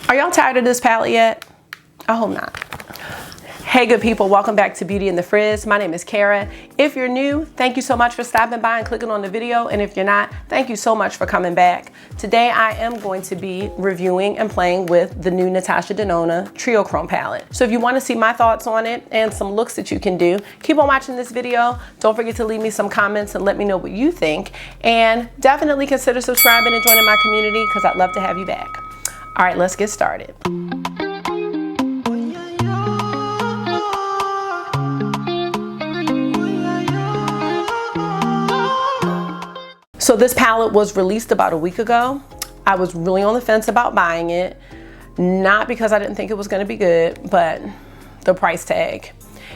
Are y'all tired of this palette yet? I hope not. Hey good people, welcome back to Beauty in the Frizz. My name is Kara. If you're new, thank you so much for stopping by and clicking on the video. And if you're not, thank you so much for coming back. Today I am going to be reviewing and playing with the new NATASHA DENONA Triochrome palette. So if you want to see my thoughts on it and some looks that you can do, keep on watching this video. Don't forget to leave me some comments and let me know what you think. And definitely consider subscribing and joining my community because I'd love to have you back. All right, let's get started. So this palette was released about a week ago. I was really on the fence about buying it, not because I didn't think it was going to be good, but the price tag.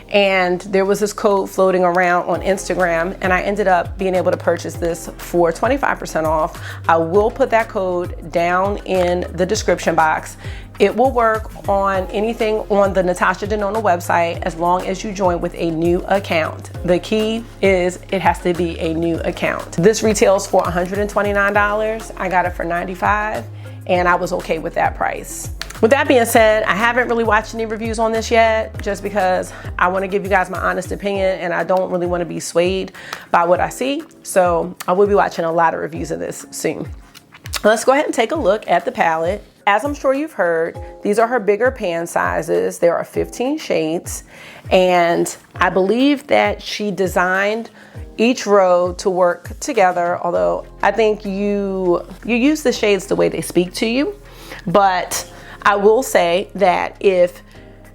And there was this code floating around on Instagram, and I ended up being able to purchase this for 25% off. I will put that code down in the description box. It will work on anything on the NATASHA DENONA website as long as you join with a new account. The key is it has to be a new account. This retails for $129. I got it for $95, and I was okay with that price. With that being said, I haven't really watched any reviews on this yet, just because I want to give you guys my honest opinion and I don't really want to be swayed by what I see. So I will be watching a lot of reviews of this soon. Let's go ahead and take a look at the palette. As I'm sure you've heard, these are her bigger pan sizes. There are 15 shades, and I believe that she designed each row to work together, although I think you use the shades the way they speak to you. But I will say that if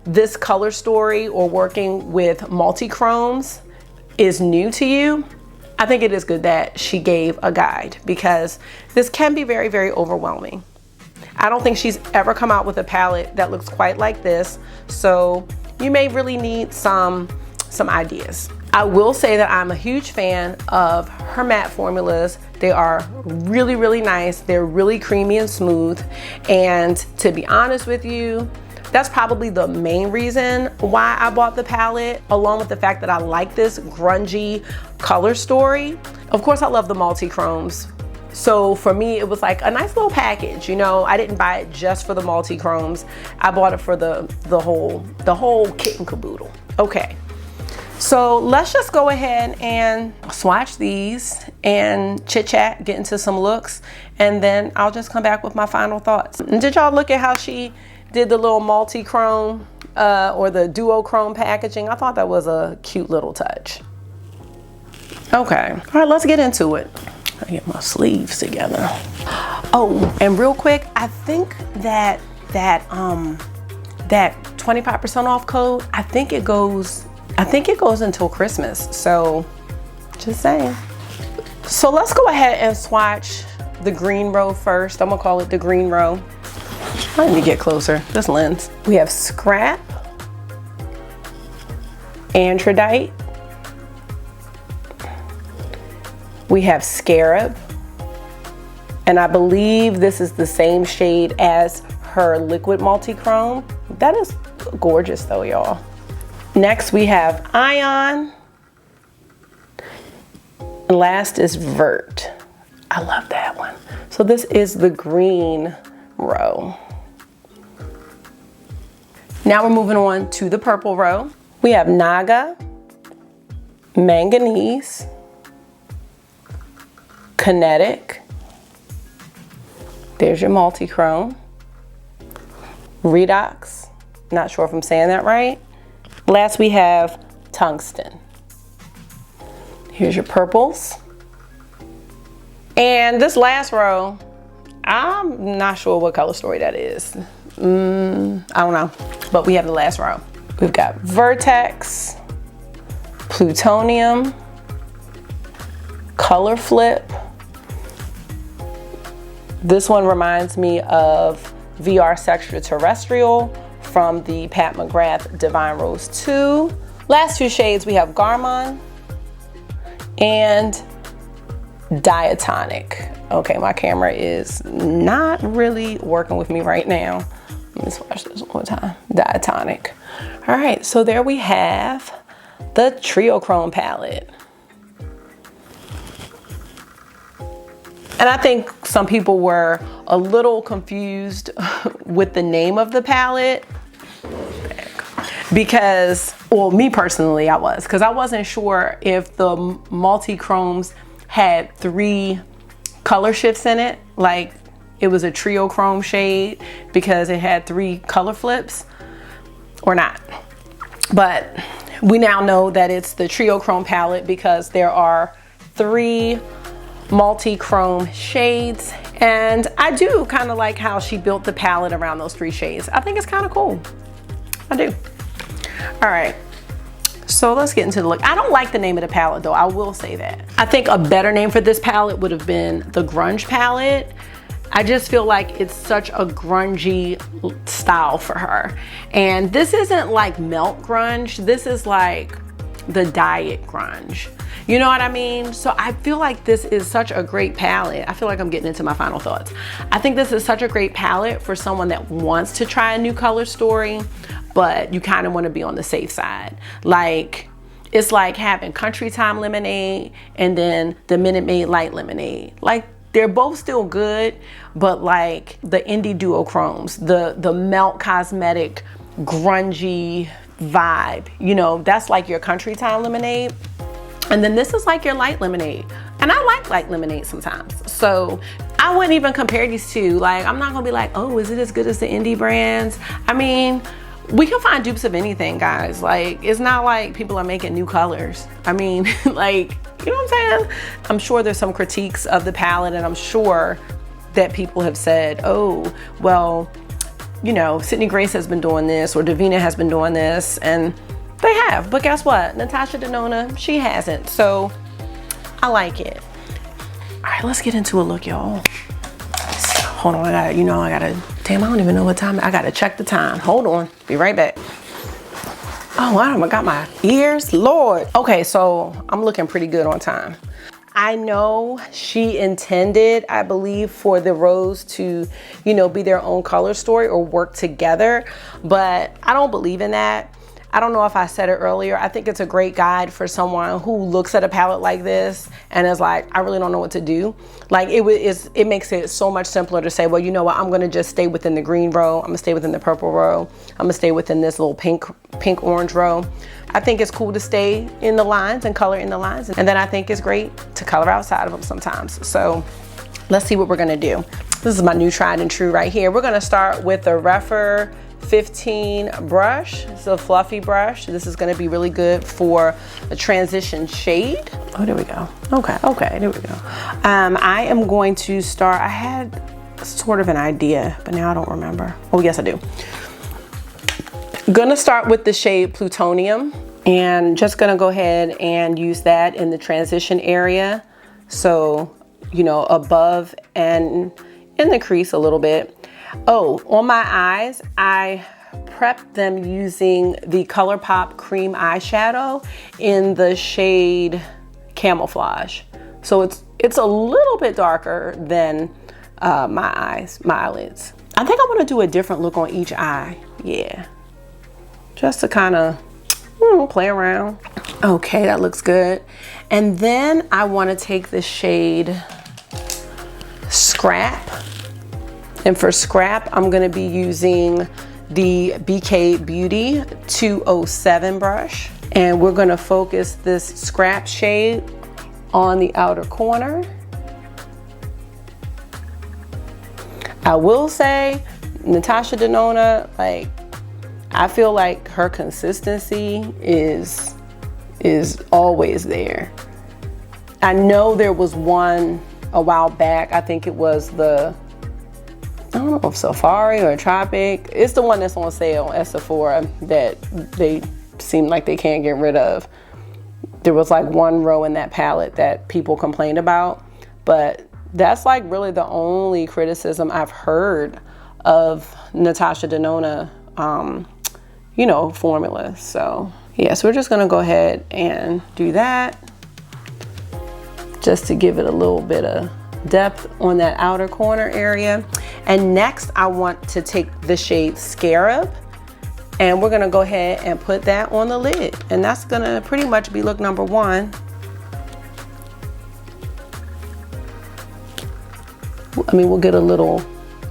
this color story or working with multi-chromes is new to you, I think it is good that she gave a guide, because this can be very, very overwhelming. I don't think she's ever come out with a palette that looks quite like this, so you may really need some ideas. I will say that I'm a huge fan of her matte formulas. They are really, really nice. They're really creamy and smooth. And to be honest with you, that's probably the main reason why I bought the palette, along with the fact that I like this grungy color story. Of course, I love the multi-chromes. So for me, it was like a nice little package. You know, I didn't buy it just for the multi-chromes. I bought it for the whole kit and caboodle. Okay. So let's just go ahead and swatch these and chit chat, get into some looks, and then I'll just come back with my final thoughts. And did y'all look at how she did the little multi-chrome or the duochrome packaging? I thought that was a cute little touch. Okay, all right, let's get into it. I get my sleeves together. Oh, and real quick, I think that 25% off code, I think it goes until Christmas, so just saying. So let's go ahead and swatch the green row first. I'm gonna call it the green row. Let me get closer, this lens. We have Scrap, Androdite, we have Scarab, and I believe this is the same shade as her liquid multi-chrome. That is gorgeous though, y'all. Next we have Ion, and last is Vert. I love that one. So this is the green row. Now we're moving on to the purple row. We have Naga, Manganese, Kinetic, there's your multi-chrome, Redux, not sure if I'm saying that right. Last we have Tungsten. Here's your purples. And this last row, I'm not sure what color story that is. I don't know, but we have the last row. We've got Vertex, Plutonium, Color Flip. This one reminds me of VR Extraterrestrial from the Pat McGrath Divine Rose 2. Last two shades, we have Garmon and Diatonic. Okay, my camera is not really working with me right now. Let me swatch this one more time. Diatonic. All right, so there we have the Triochrome palette. And I think some people were a little confused with the name of the palette because, well, me personally, I was, because I wasn't sure if the multi-chromes had 3 color shifts in it, like it was a triochrome shade because it had 3 color flips or not. But we now know that it's the triochrome palette because there are 3 multi-chrome shades, and I do kind of like how she built the palette around those 3 shades. I think it's kind of cool. I do. All right, so let's get into the look. I don't like the name of the palette though, I will say that. I think a better name for this palette would have been the Grunge palette. I just feel like it's such a grungy style for her. And this isn't like melt grunge, this is like the diet grunge. You know what I mean? So I feel like this is such a great palette. I feel like I'm getting into my final thoughts. I think this is such a great palette for someone that wants to try a new color story, but you kind of want to be on the safe side. Like, it's like having Country Time Lemonade and then the Minute Maid Light Lemonade. Like, they're both still good, but like the indie duochromes, the Melt Cosmetic grungy vibe, you know, that's like your Country Time Lemonade. And then this is like your light lemonade. And I like light lemonade sometimes. So I wouldn't even compare these two. Like, I'm not gonna be like, oh, is it as good as the indie brands? I mean, we can find dupes of anything, guys. Like, it's not like people are making new colors. I mean, like, you know what I'm saying? I'm sure there's some critiques of the palette, and I'm sure that people have said, oh, well, you know, Sydney Grace has been doing this, or Davina has been doing this, and they have. But guess what? Natasha Denona, she hasn't. So I like it. All right, let's get into a look, y'all. Hold on, I gotta, damn, I don't even know what time. I gotta check the time. Hold on, be right back. Oh, I got my ears, Lord. Okay, so I'm looking pretty good on time. I know she intended, I believe, for the rows to, you know, be their own color story or work together, but I don't believe in that. I don't know if I said it earlier. I think it's a great guide for someone who looks at a palette like this and is like, I really don't know what to do. Like, it makes it so much simpler to say, well, you know what, I'm gonna just stay within the green row, I'm gonna stay within the purple row, I'm gonna stay within this little pink orange row. I think it's cool to stay in the lines and color in the lines. And then I think it's great to color outside of them sometimes. So let's see what we're gonna do. This is my new tried and true right here. We're gonna start with the Rephr 15 brush. It's a fluffy brush. This is going to be really good for a transition shade. Oh, there we go. Okay, there we go. I am going to start, I had sort of an idea, but now I don't remember. Oh, yes, I do. Gonna start with the shade Plutonium, and just gonna go ahead and use that in the transition area. So, you know, above and in the crease a little bit. Oh, on my eyes, I prepped them using the Colourpop cream eyeshadow in the shade Camouflage. So it's a little bit darker than my eyelids. I think I want to do a different look on each eye. Yeah, just to kind of play around. Okay, that looks good. And then I want to take the shade Scrap. And for Scrap, I'm gonna be using the BK Beauty 207 brush. And we're gonna focus this Scrap shade on the outer corner. I will say, Natasha Denona, like, I feel like her consistency is always there. I know there was one a while back, I think it was the, I don't know if Safari or Tropic. It's the one that's on sale at Sephora that they seem like they can't get rid of. There was like one row in that palette that people complained about, but that's like really the only criticism I've heard of Natasha Denona, you know, formulas. So yeah, so we're just gonna go ahead and do that just to give it a little bit of depth on that outer corner area. And next I want to take the shade Scarab, and we're gonna go ahead and put that on the lid, and that's gonna pretty much be look number one. I mean, we'll get a little,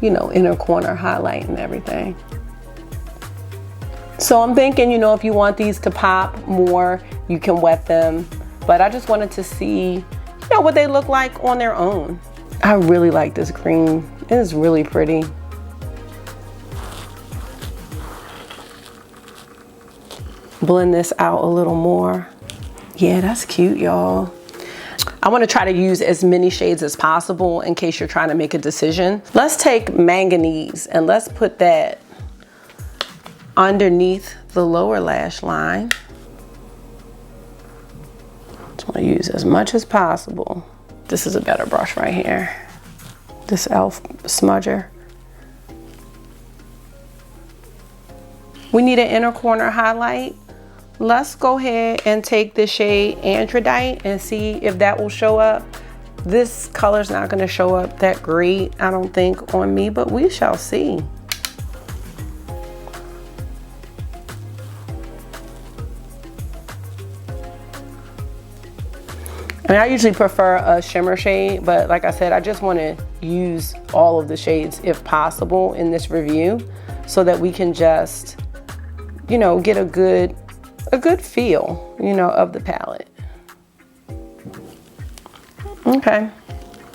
you know, inner corner highlight and everything. So I'm thinking, you know, if you want these to pop more, you can wet them. But I just wanted to see, you know, what they look like on their own. I really like this green. It is really pretty. Blend this out a little more. Yeah, that's cute, y'all. I want to try to use as many shades as possible in case you're trying to make a decision. Let's take Manganese and let's put that underneath the lower lash line. Just want to use as much as possible. This is a better brush right here. This e.l.f. smudger. We need an inner corner highlight. Let's go ahead and take the shade Androdite and see if that will show up. This color's not going to show up that great, I don't think, on me, but we shall see. I mean, I usually prefer a shimmer shade, but like I said, I just want to use all of the shades if possible in this review so that we can just, you know, get a good feel, you know, of the palette. Okay,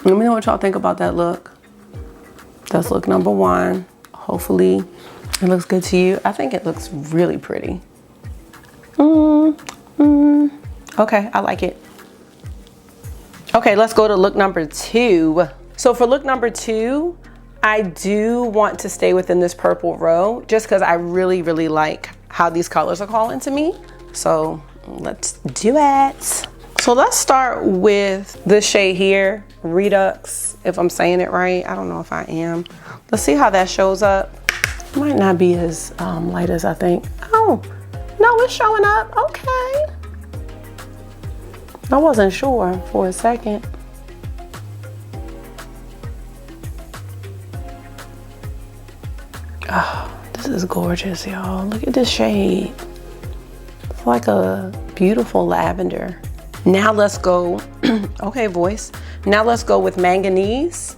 let me know what y'all think about that look. That's look number one. Hopefully it looks good to you. I think it looks really pretty. Okay, I like it. Okay, let's go to look number two. So for look number two, I do want to stay within this purple row just because I really, really like how these colors are calling to me. So let's do it. So let's start with this shade here, Redux, if I'm saying it right. I don't know if I am. Let's see how that shows up. Might not be as light as I think. Oh, no, it's showing up. Okay. I wasn't sure for a second. Oh, this is gorgeous, y'all. Look at this shade. It's like a beautiful lavender. Now let's go, okay, voice. Now let's go with Manganese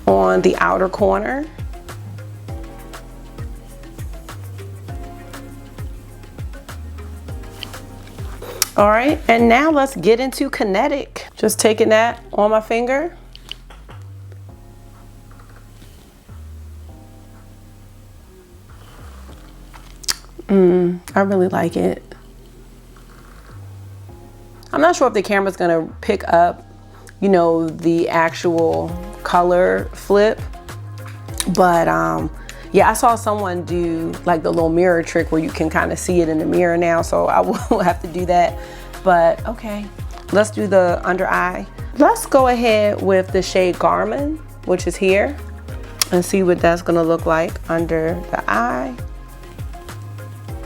on the outer corner. All right, and now let's get into Kinetic. Just taking that on my finger. I really like it. I'm not sure if the camera's gonna pick up, you know, the actual color flip, but yeah, I saw someone do like the little mirror trick where you can kind of see it in the mirror now, so I will have to do that. But okay, let's do the under eye. Let's go ahead with the shade Garmin, which is here, and see what that's gonna look like under the eye.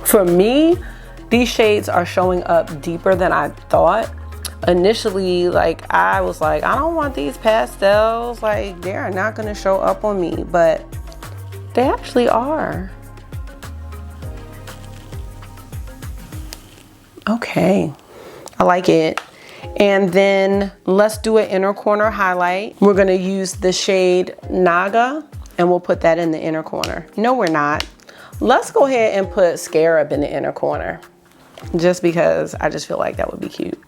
For me, these shades are showing up deeper than I thought. Initially, like I was like, I don't want these pastels, like they are not gonna show up on me, but they actually are. Okay, I like it. And then let's do an inner corner highlight. We're gonna use the shade Naga and we'll put that in the inner corner. No, we're not. Let's go ahead and put Scarab in the inner corner just because I just feel like that would be cute.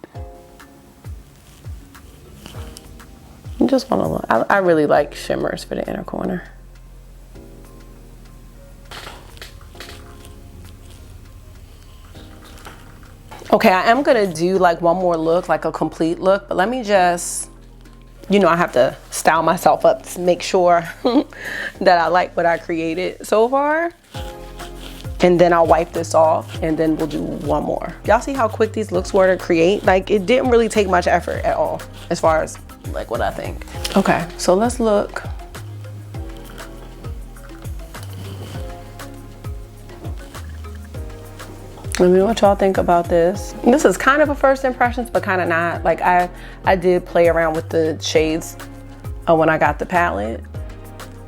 I just wanna look, I really like shimmers for the inner corner. Okay, I am gonna do like one more look, like a complete look, but let me just, you know, I have to style myself up to make sure that I like what I created so far. And then I'll wipe this off and then we'll do one more. Y'all see how quick these looks were to create? Like it didn't really take much effort at all as far as like what I think. Okay, so let's look. Let me know what y'all think about this. This is kind of a first impressions, but kind of not. Like I did play around with the shades when I got the palette.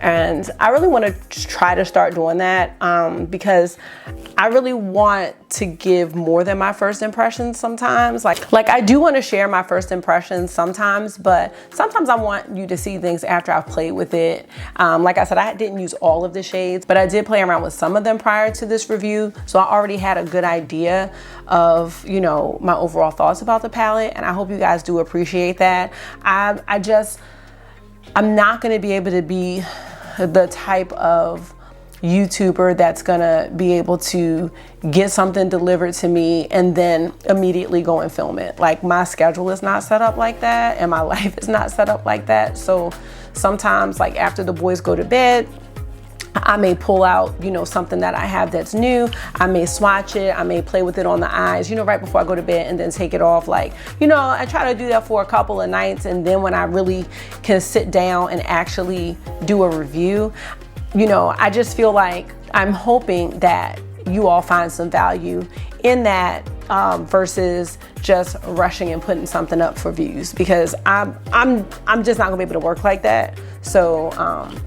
And I really want to try to start doing that because I really want to give more than my first impressions sometimes. Like I do want to share my first impressions sometimes, but sometimes I want you to see things after I've played with it. Like I said, I didn't use all of the shades, but I did play around with some of them prior to this review. So I already had a good idea of, you know, my overall thoughts about the palette, and I hope you guys do appreciate that. I'm not going to be able to be the type of YouTuber that's gonna be able to get something delivered to me and then immediately go and film it. Like, my schedule is not set up like that, and my life is not set up like that. So sometimes, like after the boys go to bed, I may pull out, you know, something that I have that's new. I may swatch it. I may play with it on the eyes, you know, right before I go to bed, and then take it off. Like, you know, I try to do that for a couple of nights, and then when I really can sit down and actually do a review, you know, I just feel like I'm hoping that you all find some value in that versus just rushing and putting something up for views, because I'm just not gonna be able to work like that. So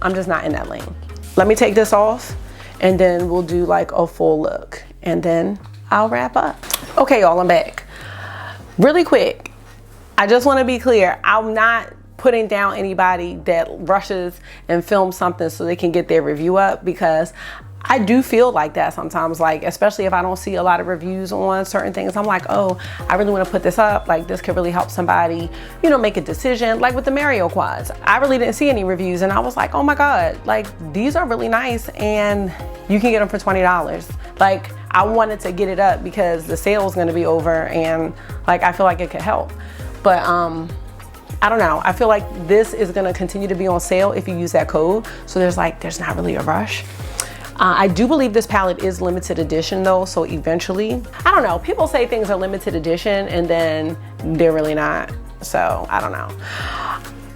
I'm just not in that lane. Let me take this off, and then we'll do like a full look, and then I'll wrap up. Okay, y'all, I'm back. Really quick, I just want to be clear. I'm not putting down anybody that rushes and films something so they can get their review up, because I do feel like that sometimes, like especially if I don't see a lot of reviews on certain things. I'm like, oh, I really want to put this up, like this could really help somebody, you know, make a decision. Like with the Mario quads, I really didn't see any reviews, and I was like, oh my god, like these are really nice and you can get them for $20. Like, I wanted to get it up because the sale was going to be over, and like I feel like it could help. But I don't know, I feel like this is going to continue to be on sale if you use that code, so there's not really a rush. I do believe this palette is limited edition though, so eventually, I don't know, people say things are limited edition and then they're really not, so I don't know.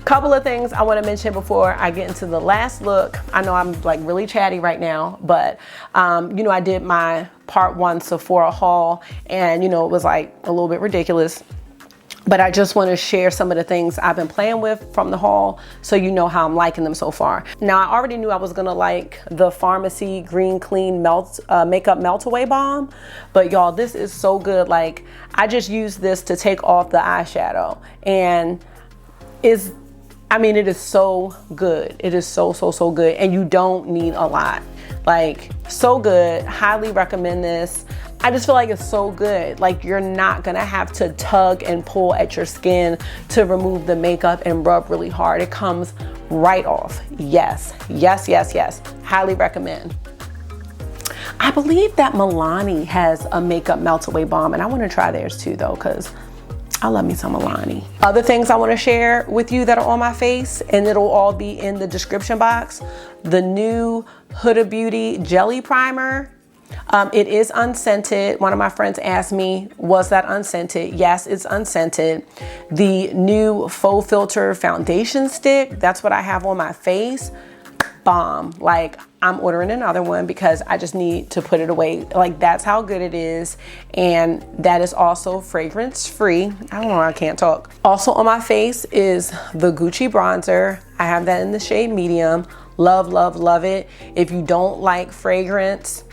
Couple of things I want to mention before I get into the last look. I know I'm like really chatty right now, but you know, I did my part 1 Sephora haul, and you know, it was like a little bit ridiculous. But I just want to share some of the things I've been playing with from the haul, so you know how I'm liking them so far. Now, I already knew I was gonna like the Pharmacy Green Clean Makeup Melt Away Balm, but y'all, this is so good. Like, I just used this to take off the eyeshadow, and it is so good. It is so good, and you don't need a lot. Like, so good. Highly recommend this. I just feel like it's so good. Like, you're not gonna have to tug and pull at your skin to remove the makeup and rub really hard. It comes right off. Yes. Highly recommend. I believe that Milani has a makeup melt away balm, and I want to try theirs too though, because I love me some Milani. Other things I want to share with you that are on my face, and it'll all be in the description box. The new Huda Beauty Jelly Primer. It is unscented. One of my friends asked me, was that unscented? Yes, it's unscented. The new Faux Filter Foundation Stick, that's what I have on my face. Bomb. Like, I'm ordering another one because I just need to put it away. Like, that's how good it is. And that is also fragrance free. I don't know, I can't talk. Also on my face is the Gucci bronzer. I have that in the shade medium. Love, love, love it. If you don't like fragrance,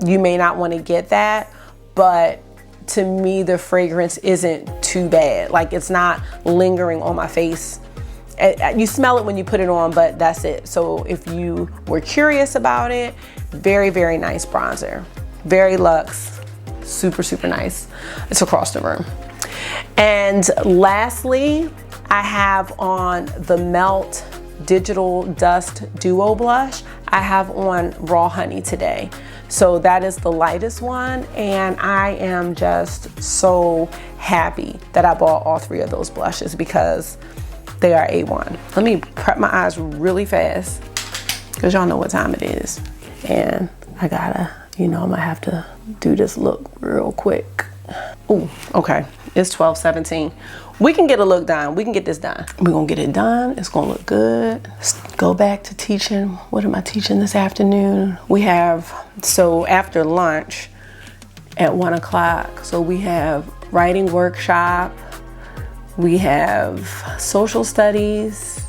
you may not want to get that, but to me the fragrance isn't too bad. Like, it's not lingering on my face. You smell it when you put it on, but that's it. So if you were curious about it, very nice bronzer, very luxe, super nice. It's across the room. And lastly, I have on the Melt Digital Dust Duo Blush. I have on Raw Honey today. So that is the lightest one, and I am just so happy that I bought all 3 of those blushes because they are A1. Let me prep my eyes really fast because y'all know what time it is. And I gotta, you know, I'm gonna have to do this look real quick. Ooh, okay, it's 12:17. We can get a look done. We can get this done. We're gonna get it done. It's gonna look good. Let's go back to teaching. What am I teaching this afternoon? We have, so after lunch at 1 o'clock, so we have writing workshop, we have social studies,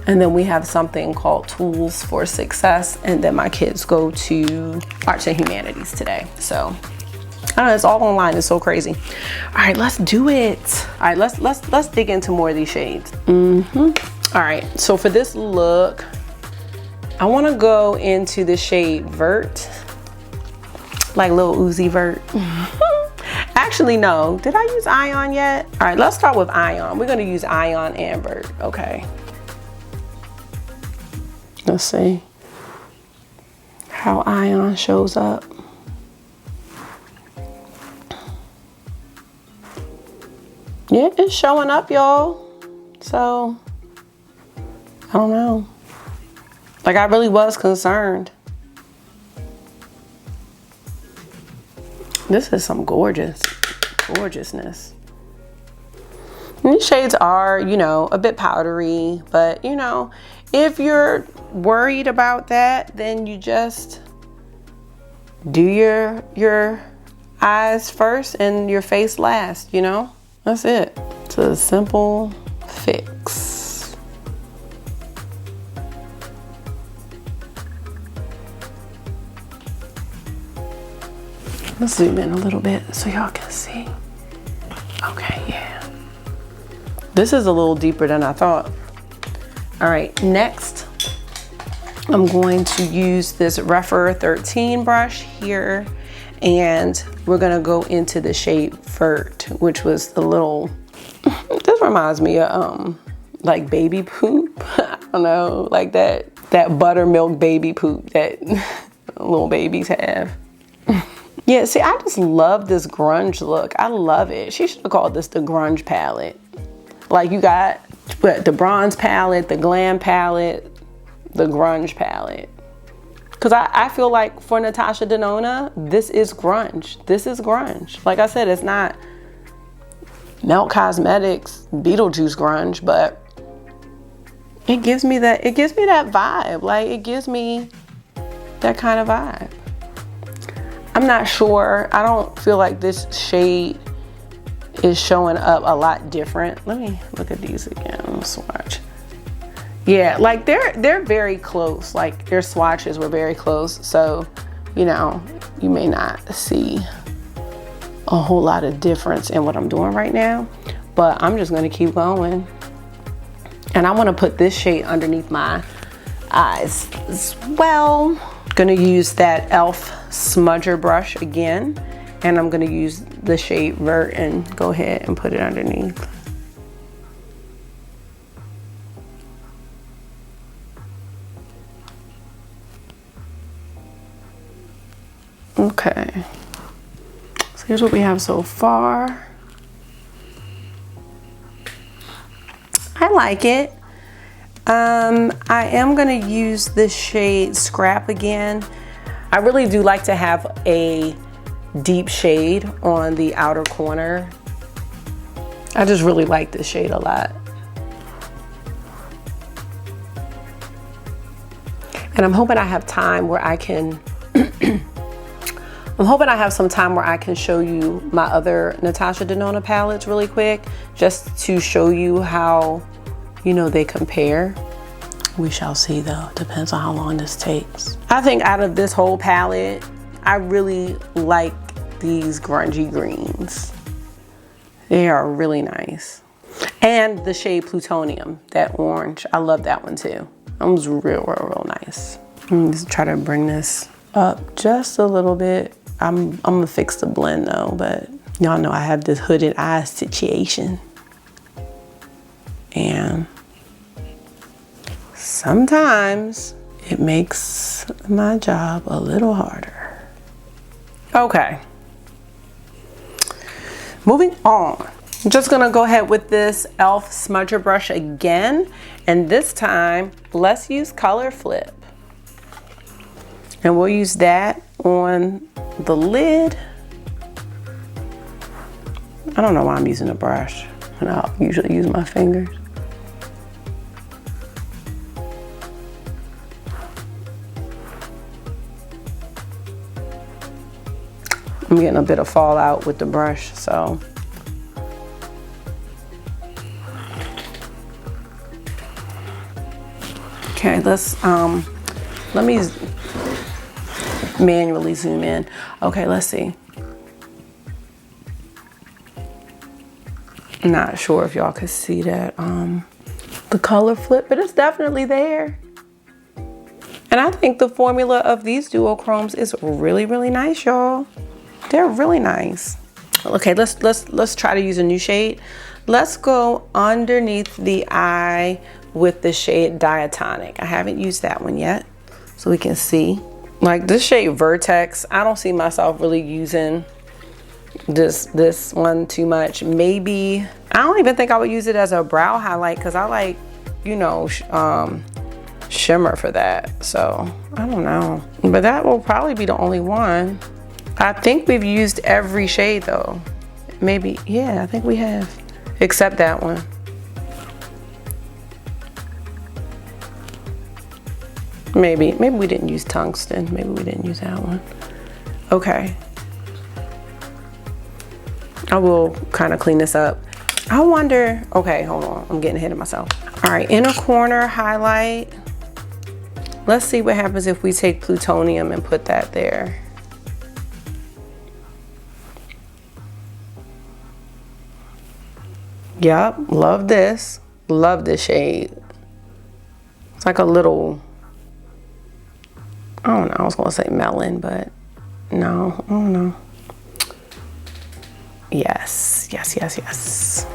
And then we have something called Tools for Success. And then my kids go to Arts and Humanities today. So I don't know, it's all online. It's so crazy. All right, let's do it. All right, let's dig into more of these shades. All right, so for this look, I want to go into the shade Vert, like Lil Uzi Vert. Actually, no. Did I use Ion yet? All right, let's start with Ion. We're going to use Ion and Vert. Okay. Let's see how Ion shows up. Yeah, it's showing up, y'all. So, I don't know. Like, I really was concerned. This is some gorgeousness. And these shades are, you know, a bit powdery, but you know, if you're worried about that, then you just do your eyes first and your face last, you know? That's it. It's a simple fix. Let's zoom in a little bit so y'all can see. Okay, yeah. This is a little deeper than I thought. All right, next, I'm going to use this Rephr 13 brush here, and we're gonna go into the shade Vert, which was the little, this reminds me of like baby poop. I don't know, like that buttermilk baby poop that little babies have. Yeah, see, I just love this grunge look. I love it. She should have called this the grunge palette. Like, you got the bronze palette, the glam palette, the grunge palette. Because I feel like for Natasha Denona, this is grunge. This is grunge. Like I said, it's not Melt Cosmetics Beetlejuice grunge, but it gives me that vibe. Like, it gives me that kind of vibe. I'm not sure. I don't feel like this shade is showing up a lot different. Let me look at these again. Swatch. Yeah, like they're very close. Like, their swatches were very close. So, you know, you may not see a whole lot of difference in what I'm doing right now, but I'm just gonna keep going. And I wanna put this shade underneath my eyes as well. Gonna use that e.l.f. smudger brush again, and I'm gonna use the shade Vert and go ahead and put it underneath. Okay, so here's what we have so far. I like it. I am gonna use this shade Scrap again. I really do like to have a deep shade on the outer corner. I just really like this shade a lot. And I'm hoping I have time where I can, I'm hoping I have some time where I can show you my other Natasha Denona palettes really quick, just to show you how, you know, they compare. We shall see though, depends on how long this takes. I think out of this whole palette, I really like these grungy greens. They are really nice. And the shade Plutonium, that orange, I love that one too. That was real nice. I'm just try to bring this up just a little bit. I'm gonna fix the blend though, but y'all know I have this hooded eye situation. And sometimes it makes my job a little harder. Okay. Moving on. I'm just gonna go ahead with this e.l.f. smudger brush again. And this time, let's use Color Flip. And we'll use that on the lid. I don't know why I'm using a brush, and I'll usually use my fingers. I'm getting a bit of fallout with the brush, so. Okay, let me manually zoom in. Okay, let's see. Not sure if y'all could see that, the color flip, but it's definitely there. And I think the formula of these duochromes is really, really nice, y'all. They're really nice. Okay, let's try to use a new shade. Let's go underneath the eye with the shade Diatonic. I haven't used that one yet, so we can see. Like this shade Vertex, I don't see myself really using this one too much. Maybe, I don't even think I would use it as a brow highlight because I like, you know, shimmer for that. So I don't know, but that will probably be the only one. I think we've used every shade though. Maybe, yeah, I think we have, except that one. Maybe we didn't use tungsten. Maybe we didn't use that one. Okay. I will kind of clean this up. I wonder, okay, hold on. I'm getting ahead of myself. All right, inner corner highlight. Let's see what happens if we take plutonium and put that there. Yep, love this. Love this shade. It's like a little, I don't know, I was gonna say melon, but no, I don't know. Yes, yes, yes, yes.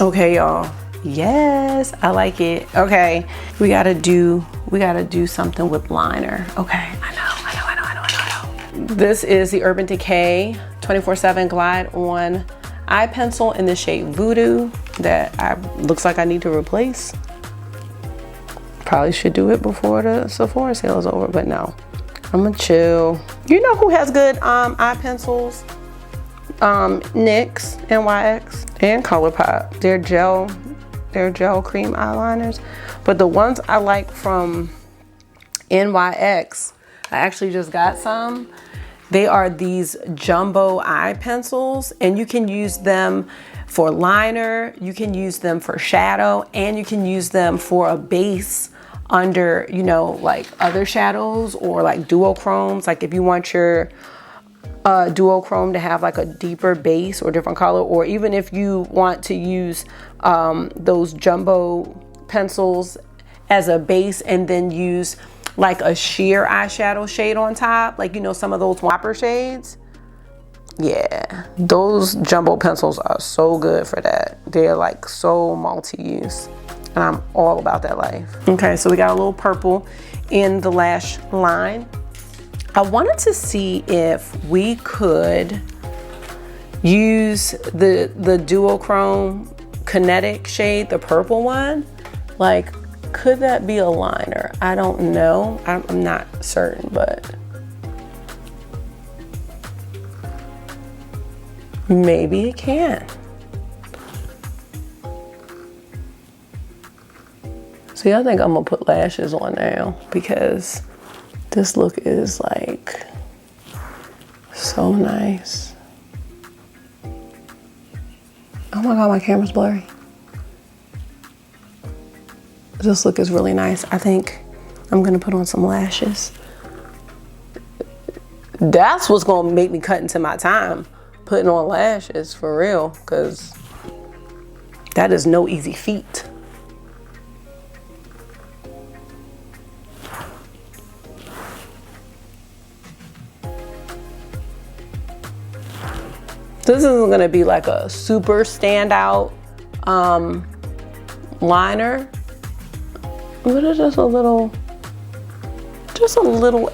Okay, y'all. Yes, I like it. Okay, we gotta do something with liner. Okay, I know. This is the Urban Decay 24/7 Glide On eye pencil in the shade Voodoo that looks like I need to replace. Probably should do it before the Sephora sale is over, but no, I'm gonna chill. You know who has good eye pencils? NYX, NYX, and Colourpop. They're gel cream eyeliners, but the ones I like from NYX, I actually just got some. They are these jumbo eye pencils, and you can use them for liner, you can use them for shadow, and you can use them for a base under, you know, like other shadows or like duochromes. Like if you want your duochrome to have like a deeper base or different color, or even if you want to use those jumbo pencils as a base and then use like a sheer eyeshadow shade on top, like, you know, some of those Whopper shades. Yeah, those jumbo pencils are so good for that. They're like so multi-use, and I'm all about that life. Okay, so we got a little purple in the lash line. I wanted to see if we could use the duochrome Kinetic shade, the purple one. Like, could that be a liner? I don't know. I'm not certain, but maybe it can. See, I think I'm gonna put lashes on now because this look is like so nice. Oh my God, my camera's blurry. This look is really nice. I think I'm gonna put on some lashes. That's what's gonna make me cut into my time, putting on lashes for real, because that is no easy feat. This isn't gonna be like a super standout liner, but it's just a little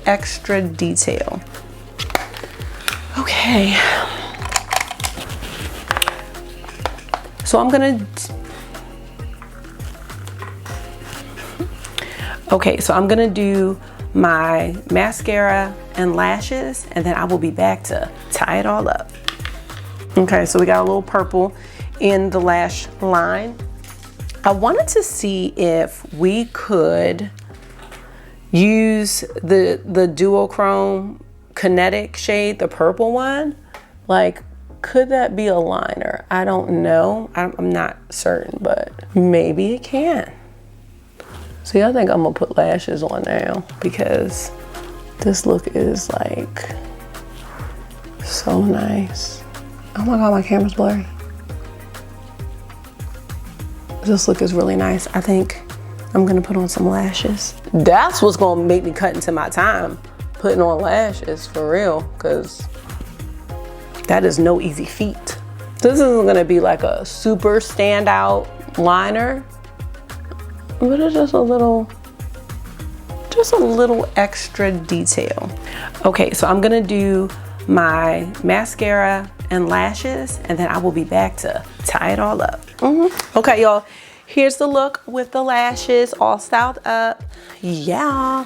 extra detail. Okay. So I'm gonna do my mascara and lashes, and then I will be back to tie it all up. Okay, so we got a little purple in the lash line. I wanted to see if we could use the duochrome Kinetic shade, the purple one. Like, could that be a liner? I don't know. I'm not certain, but maybe it can. See, I think I'm gonna put lashes on now because this look is like so nice. Oh my God, my camera's blurry. This look is really nice. I think I'm gonna put on some lashes. That's what's gonna make me cut into my time, putting on lashes for real, because that is no easy feat. This isn't gonna be like a super standout liner, but it's just a little extra detail. Okay, so I'm gonna do my mascara and lashes, and then I will be back to tie it all up. Okay, y'all, here's the look with the lashes all styled up. Yeah.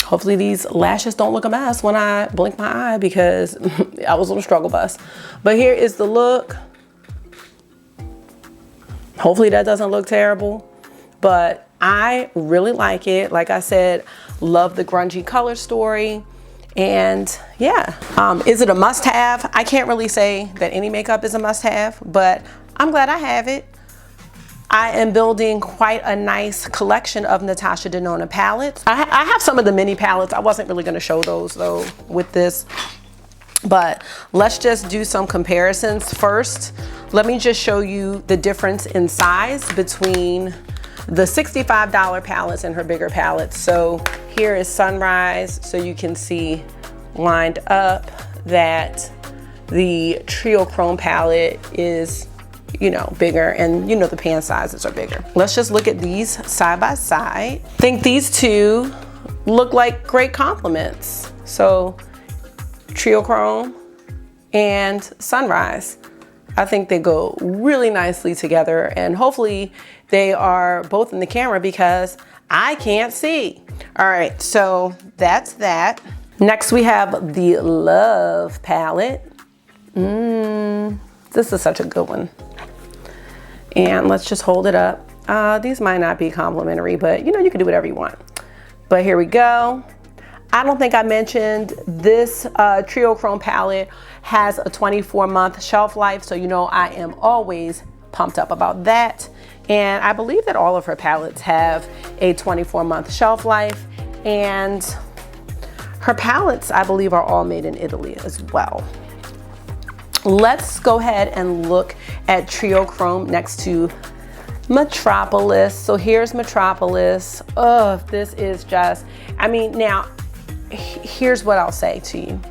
Hopefully these lashes don't look a mess when I blink my eye because I was on a struggle bus. But here is the look. Hopefully that doesn't look terrible, but I really like it. Like I said, love the grungy color story. And yeah, is it a must-have? I can't really say that any makeup is a must-have, but I'm glad I have it. I am building quite a nice collection of NATASHA DENONA palettes. I have some of the mini palettes. I wasn't really gonna show those though with this, but let's just do some comparisons first. Let me just show you the difference in size between the $65 palettes and her bigger palettes. So here is Sunrise, so you can see lined up that the Triochrome palette is, you know, bigger, and you know the pan sizes are bigger. Let's just look at these side by side. I think these two look like great complements. So Triochrome and Sunrise, I think they go really nicely together, and hopefully they are both in the camera because I can't see. All right, so that's that. Next we have the Love palette. This is such a good one. And let's just hold it up. These might not be complimentary, but you know, you can do whatever you want. But here we go. I don't think I mentioned this Triochrome palette has a 24-month shelf life, so you know I am always pumped up about that. And I believe that all of her palettes have a 24-month shelf life, and her palettes, I believe, are all made in Italy as well. Let's go ahead and look at Triochrome next to Metropolis. So here's Metropolis. Oh, this is just, I mean, now, here's what I'll say to you.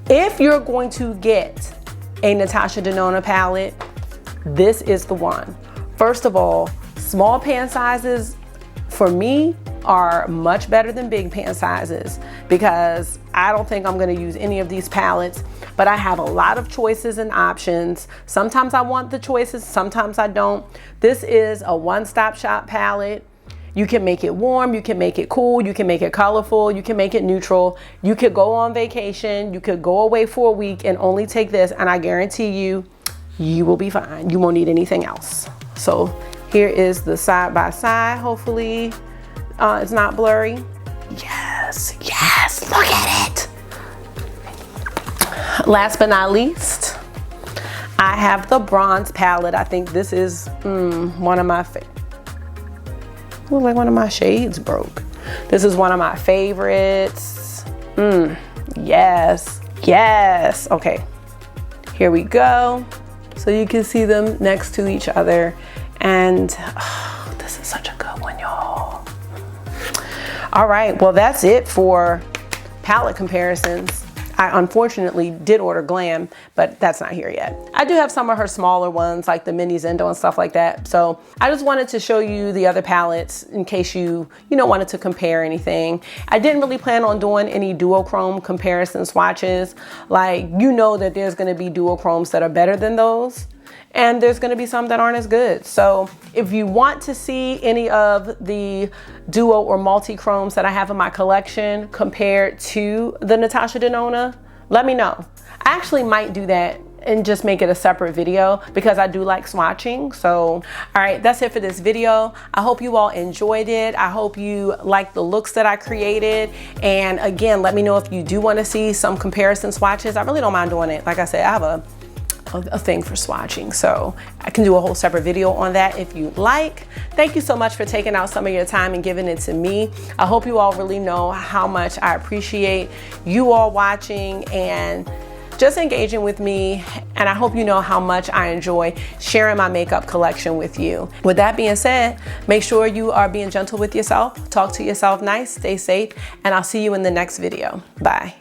If you're going to get a NATASHA DENONA palette, this is the one. First of all, small pan sizes for me are much better than big pan sizes because I don't think I'm going to use any of these palettes, but I have a lot of choices and options. Sometimes I want the choices, sometimes I don't. This is a one-stop shop palette. You can make it warm, you can make it cool, you can make it colorful, you can make it neutral. You could go on vacation, you could go away for a week and only take this, and I guarantee you, you will be fine. You won't need anything else. So here is the side by side. Hopefully it's not blurry. Yes, yes, look at it. Last but not least, I have the bronze palette. I think this is one of my favorites. Looks like one of my shades broke. This is one of my favorites. Yes, yes. Okay, here we go. So you can see them next to each other. And oh, this is such a good one, y'all. All right, well, that's it for palette comparisons. I unfortunately did order Glam, but that's not here yet. I do have some of her smaller ones, like the Mini Zendo and stuff like that. So I just wanted to show you the other palettes in case you wanted to compare anything. I didn't really plan on doing any duochrome comparison swatches. Like, you know that there's gonna be duochromes that are better than those, and there's gonna be some that aren't as good. So if you want to see any of the duo or multi-chromes that I have in my collection compared to the NATASHA DENONA, let me know. I actually might do that and just make it a separate video because I do like swatching. So, all right, that's it for this video. I hope you all enjoyed it. I hope you like the looks that I created. And again, let me know if you do want to see some comparison swatches. I really don't mind doing it. Like I said, I have a thing for swatching, so I can do a whole separate video on that if you like. Thank you so much for taking out some of your time and giving it to me. I hope you all really know how much I appreciate you all watching and just engaging with me, and I hope you know how much I enjoy sharing my makeup collection with you. With that being said, make sure you are being gentle with yourself, talk to yourself nice, stay safe, and I'll see you in the next video. Bye.